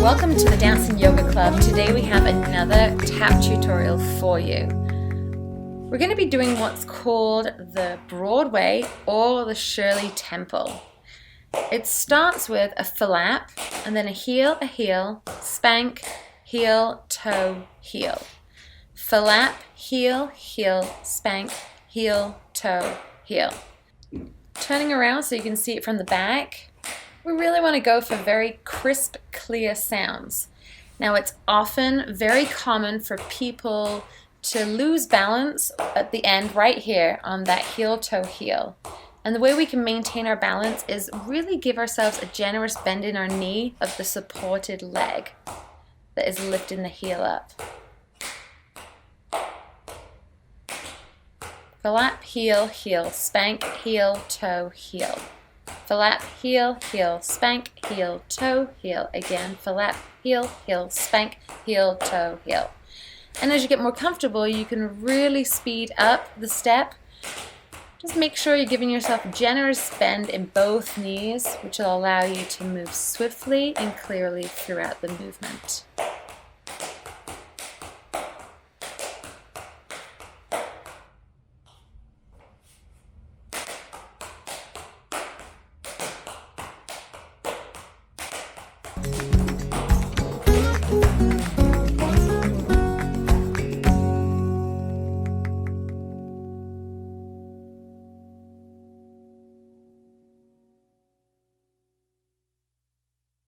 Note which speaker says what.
Speaker 1: Welcome to the Dancing Yoga Club. Today we have another tap tutorial for you. We're going to be doing what's called the Broadway or the Shirley Temple. It starts with a flap and then a heel, spank, heel, toe, heel. Flap, heel, heel, spank, heel, toe, heel. Turning around so you can see it from the back. We really want to go for very crisp, clear sounds. Now it's often very common for people to lose balance at the end right here on that heel, toe, heel. And the way we can maintain our balance is really give ourselves a generous bend in our knee of the supported leg that is lifting the heel up. Flap, heel, heel, spank, heel, toe, heel. Flap, heel, heel, spank, heel, toe, heel. Again, flap, heel, heel, spank, heel, toe, heel. And as you get more comfortable, you can really speed up the step. Just make sure you're giving yourself a generous bend in both knees, which will allow you to move swiftly and clearly throughout the movement.